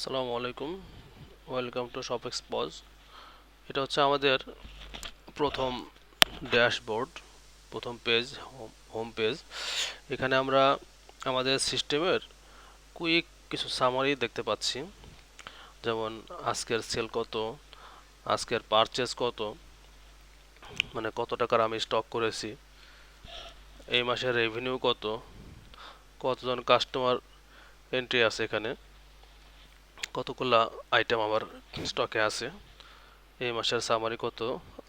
আসসালামু আলাইকুম, welcome to shop expose. এটা হচ্ছে আমাদের প্রথম ড্যাশবোর্ড, প্রথম পেজ, হোম পেজ। এখানে আমরা আমাদের সিস্টেমের কুইক কিছু সামারি দেখতে পাচ্ছি, যেমন আজকের সেল কত, আজকের পারচেজ কত, মানে কত টাকার আমি স্টক করেছি, এই মাসের রেভিনিউ কত, কতজন কাস্টমার এন্ট্রি আছে, এখানে কতগুলা আইটেম আমার স্টকে আছে, এই মাসের সামারি কত,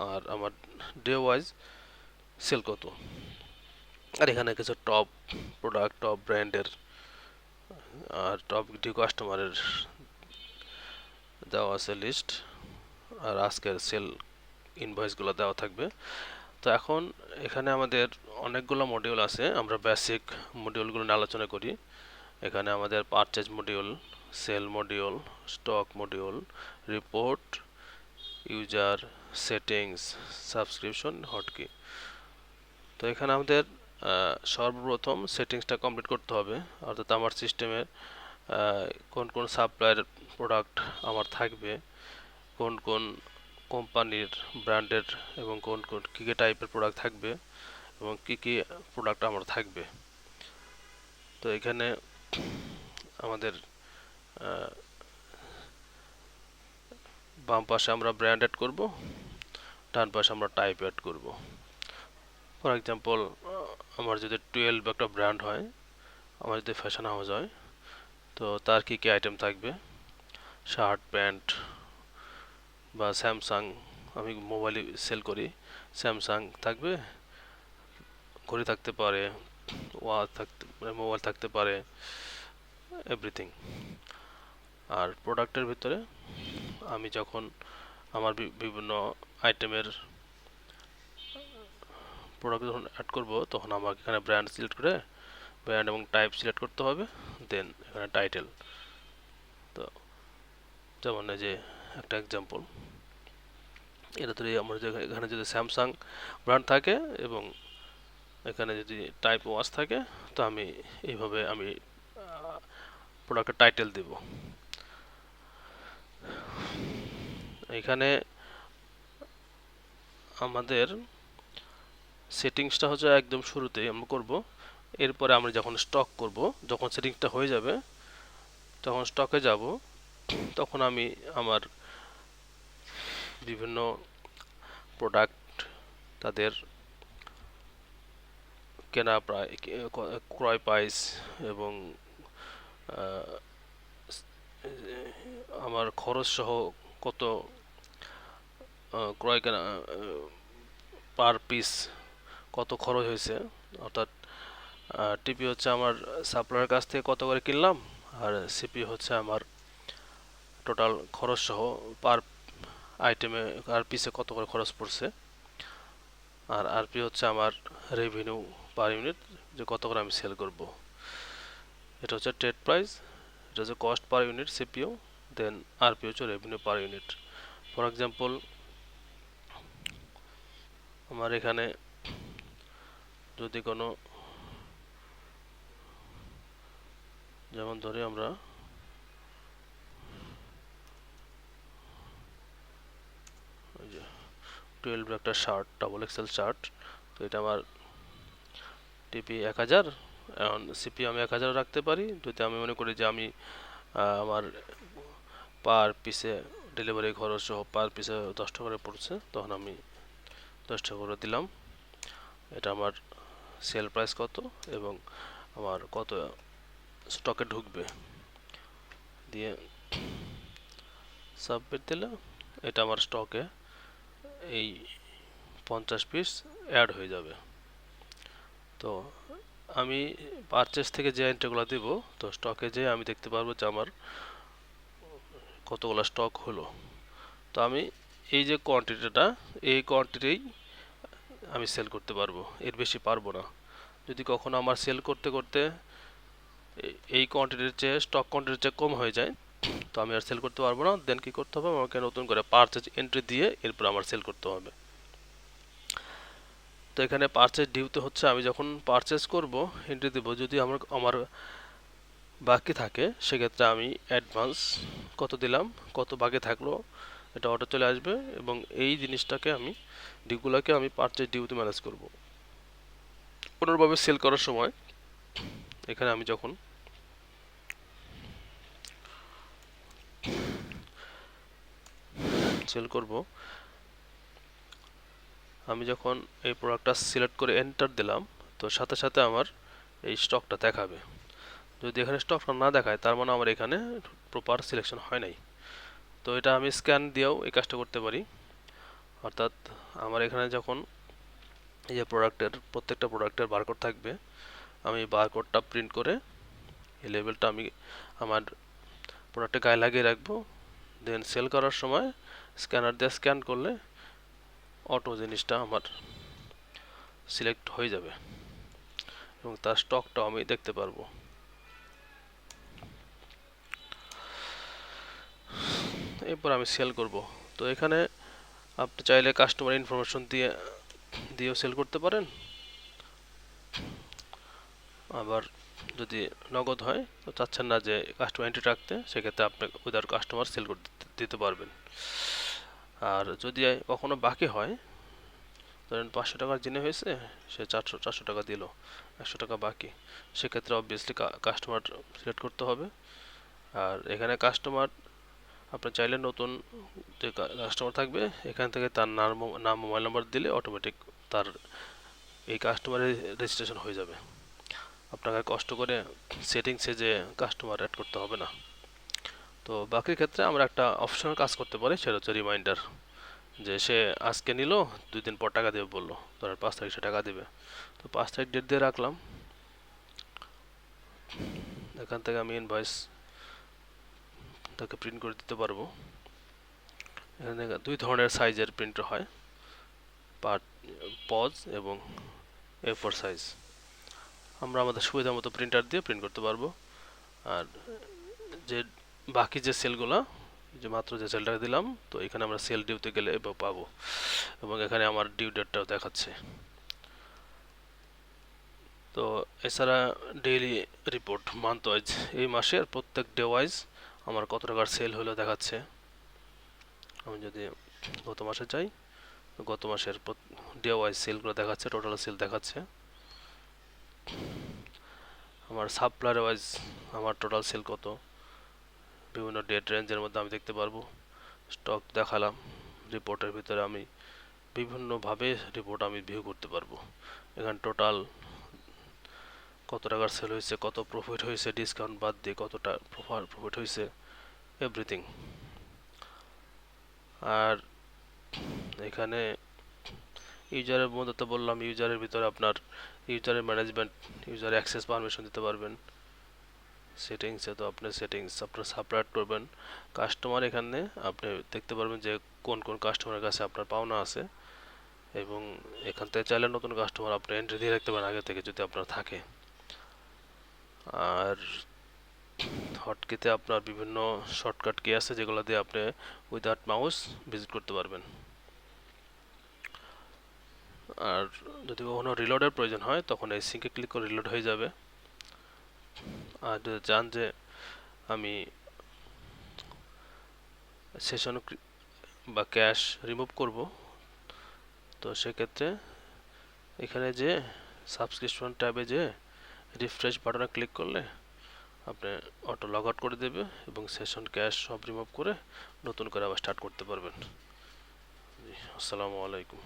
আর আমার ডে ওয়াইজ সেল কত। আর এখানে কিছু টপ প্রোডাক্ট, টপ ব্র্যান্ডের আর টপ ডিউ কাস্টমারের দেওয়া আছে লিস্ট, আর আজকের সেল ইনভয়েসগুলো দেওয়া থাকবে। তো এখন এখানে আমাদের অনেকগুলো মডিউল আছে, আমরা বেসিক মডিউলগুলো নিয়ে আলোচনা করি। এখানে আমাদের purchase module, sell module, stock module, report, user, settings, subscription, hotkey. তো এখানে আমাদের সর্বপ্রথম সেটিংসটা কমপ্লিট করতে হবে, অর্থাৎ আমার সিস্টেমের কোন কোন সাপ্লায়ার প্রোডাক্ট আমার থাকবে, কোন কোন কোম্পানির ব্র্যান্ডের এবং কোন কোন কী কী টাইপের প্রোডাক্ট থাকবে এবং কী কী প্রোডাক্ট আমার থাকবে। তো এখানে আমাদের বাম পাশে আমরা ব্র্যান্ড অ্যাড করব, ডান পাশে আমরা টাইপ অ্যাড করব। ফর এক্সাম্পল, আমার যদি 12 একটা ব্র্যান্ড হয়, আমার যদি ফ্যাশন হাউস হয়, তো তার কী কী আইটেম থাকবে, শার্ট, প্যান্ট, বা স্যামসাং, আমি মোবাইল সেল করি, স্যামসাং থাকবে, ঘড়ি থাকতে পারে, ওয়াচ থাকতে মানে মোবাইল থাকতে পারে, এভরিথিং। আর প্রোডাক্টের ভিতরে আমি যখন আমার বিভিন্ন আইটেমের প্রোডাক্ট যখন অ্যাড করব, তখন আমাকে এখানে ব্র্যান্ড সিলেক্ট করে ব্র্যান্ড এবং টাইপ সিলেক্ট করতে হবে, দেন এখানে টাইটেল। তো যেমন এই যে একটা এক্সাম্পল, এটা ধরে আমার এখানে যদি স্যামসাং ব্র্যান্ড থাকে এবং এখানে যদি টাইপ ওয়াচ থাকে, তো আমি এইভাবে আমি প্রোডাক্টের টাইটেল দেব। এখানে আমাদের সেটিংসটা হচ্ছে একদম শুরুতেই আমরা করব, এরপরে আমরা যখন স্টক করব, যখন সেটিংসটা হয়ে যাবে তখন স্টকে যাব, তখন আমি আমার বিভিন্ন প্রোডাক্ট, তাদের কেনা প্রায় ক্রয় প্রাইস এবং আমার খরচ সহ কত ক্রয় কেনা পার পিস কত খরচ হয়েছে, অর্থাৎ টিপি হচ্ছে আমার সাপ্লায়ারের কাছ থেকে কত করে কিনলাম, আর সিপি হচ্ছে আমার টোটাল খরচ সহ পার আইটেমে আর পিসে কত করে খরচ পড়ছে, আর আরপি হচ্ছে আমার রেভিনিউ পার ইউনিট, যে কত করে আমি সেল করব। এটা হচ্ছে ট্রেড প্রাইস, এটা হচ্ছে কস্ট পার ইউনিট সিপিও, দেন আরপি হচ্ছে revenue per unit. For example, আমার এখানে যদি কোনো, যেমন ধরি আমরা 12 একটা শার্ট, ডাবল এক্সেল শার্ট, তো এটা আমার টিপি 1000, এখন সিপি আমি 1000 রাখতে পারি। যদি আমি মনে করি যে আমি আমার পার পিসে ডেলিভারি খরচ সহ পার পিসে 10 টাকা করে পড়ছে, তখন আমি 10 টাকা করে দিলাম। এটা আমার সেল প্রাইস কত এবং আমার কত স্টকে ঢুকবে, দিয়ে সাবমিট দিলে এটা আমার স্টকে এই 50 পিস অ্যাড হয়ে যাবে। তো আমি পারচেস থেকে যে এন্ট্রিগুলো দেব, তো স্টকে যেয়ে আমি দেখতে পারবো যে আমার কতগুলো স্টক হলো। তো আমি এই যে কোয়ান্টিটিটা, এই কোয়ান্টিটিই আমি সেল করতে পারবো, এর বেশি পারবো না। যদি কখনো আমার সেল করতে করতে এই কোয়ান্টিটির চেয়ে স্টক কোয়ান্টিটির চেয়ে কম হয়ে যায়, তো আমি আর সেল করতে পারবো না, দেন কি করতে হবে, আমাকে নতুন করে পারচেজ এন্ট্রি দিয়ে এরপর আমার সেল করতে হবে। তো এখানে পারচেজ ডিউতে হচ্ছে আমি যখন পারচেজ করব এন্ট্রি দেব, যদি আমার বাকি থাকে সেক্ষেত্রে আমি অ্যাডভান্স কত দিলাম, কত বাকি থাকলো, এটা অটো চলে আসবে এবং এই জিনিসটাকে আমি ডিউগুলোকে আমি পারচেজ ডিউতে ম্যানেজ করব। কোনোভাবে সেল করার সময় এখানে আমি যখন সেল করব, আমি যখন এই প্রোডাক্টটা সিলেক্ট করে এন্টার দিলাম, তো সাথে সাথে আমার এই স্টকটা দেখাবে। যদি এখানে স্টকটা না দেখায় তার মানে আমার এখানে প্রপার সিলেকশন হয় নাই। তো এটা আমি স্ক্যান দিয়েও এই কাজটা করতে পারি। অর্থাৎ আমার এখানে যখন এই যে প্রত্যেকটা প্রোডাক্টের বারকোড থাকবে, আমি বারকোডটা প্রিন্ট করে এই লেবেলটা আমি আমার প্রোডাক্টে গায়ে লাগিয়ে রাখবো। দেন সেল করার সময় স্ক্যানার দিয়ে স্ক্যান করলে অটো জিনিসটা আমার সিলেক্ট হয়ে যাবে এবং তার স্টকটাও আমি দেখতে পারবো। এরপর আমি সেল করব। তো এখানে আপনি চাইলে কাস্টমার ইনফরমেশন দিয়েও সেল করতে পারেন। আবার যদি নগদ হয় তো চাচ্ছেন না যে কাস্টমার এন্ট্রি রাখতে, সেক্ষেত্রে আপনি উইদাউট কাস্টমার সেল করতে দিতে পারবেন। আর যদি কখনো বাকি হয়, ধরেন 500 টাকার জিনিস হয়েছে, সে 400 টাকা দিল, 100 টাকা বাকি, সেক্ষেত্রে অবভিয়াসলি কাস্টমার সিলেক্ট করতে হবে। আর এখানে কাস্টমার আপনি চাইলে নতুন যে কাস্টমার থাকবে এখান থেকে তার নাম মোবাইল নাম্বার দিলে অটোমেটিক তার এই কাস্টমারের রেজিস্ট্রেশন হয়ে যাবে। আপনাকে কষ্ট করে সেটিংসে যে কাস্টমার অ্যাড করতে হবে না। তো বাকির ক্ষেত্রে আমরা একটা অপশনাল কাজ করতে পারি, সেটা হচ্ছে রিমাইন্ডার, যে সে আজকে নিল, 2 দিন পর টাকা দেবে বললো, ধরেন 5 তারিখ সে টাকা দেবে, তো 5 তারিখ ডেট দিয়ে রাখলাম। এখান থেকে আমি ইনভয়েস তাকে প্রিন্ট করে দিতে পারবো। এখানে 2 ধরনের সাইজের প্রিন্টার হয়, পার্ট পজ এবং A4 সাইজ। আমরা আমাদের সুবিধা মতো প্রিন্টার দিয়ে প্রিন্ট করতে পারবো। আর যে বাকি যে সেলগুলো, যে মাত্র যে সেলটা দিলাম, তো এখানে আমরা সেল ডিউতে গেলে পাবো এবং এখানে আমার ডিউ ডেটটাও দেখাচ্ছে। তো এছাড়া ডেইলি রিপোর্ট মান্থ ওয়াইজ, এই মাসের প্রত্যেক ডে ওয়াইজ আমার কত টাকার সেল হলো দেখাচ্ছে। আমি যদি গত মাসে চাই, গত মাসের ডে ওয়াইজ সেলগুলো দেখাচ্ছে, টোটাল সেল দেখাচ্ছে। আমার সাপ্লায়ার ওয়াইজ আমার টোটাল সেল কত, বিভিন্ন ডেট রেঞ্জের মধ্যে আমি দেখতে পারবো। স্টক দেখালাম, রিপোর্টের ভিতরে আমি বিভিন্নভাবে রিপোর্ট আমি ভিউ করতে পারবো। এখানে টোটাল কত টাকার সেল হয়েছে, কত প্রফিট হয়েছে, ডিসকাউন্ট বাদ দিয়ে কতটা প্রফিট হয়েছে, এভরিথিং। আর এখানে ইউজারের মধ্যে তো বললাম, ইউজারের ভিতরে আপনার ইউজারের ম্যানেজমেন্ট, ইউজার অ্যাক্সেস পারমিশন দিতে পারবেন। সেটিংসে তো আপনি সেটিংস আপনার সাপ্লায়ার করবেন। কাস্টমার এখানে আপনি দেখতে পারবেন যে কোন কোন কাস্টমারের কাছে আপনার পাওনা আছে, এবং এখান থেকে চাইলে নতুন কাস্টমার আপনি এন্ট্রি দিয়ে রাখতে পারেন আগে থেকে যদি আপনার থাকে। আর হটকিতে আপনার বিভিন্ন শর্টকাট কি আছে যেগুলো দিয়ে আপনি উইদাউট মাউস ভিজিট করতে পারবেন। আর যদি কখনো রিলোডের প্রয়োজন হয় তখন এই সিঙ্কে ক্লিক করে রিলোড হয়ে যাবে। আর যদি চান যে আমি সেশন বা ক্যাশ রিমুভ করব, তো সেক্ষেত্রে এখানে যে সাবস্ক্রিপশন ট্যাবে যে রিফ্রেশ বাটনে ক্লিক করলে আপনি অটো লগ আউট করে দেবে এবং সেশন ক্যাশ সব রিমুভ করে নতুন করে আবার স্টার্ট করতে পারবেন। জি, আসসালামু আলাইকুম।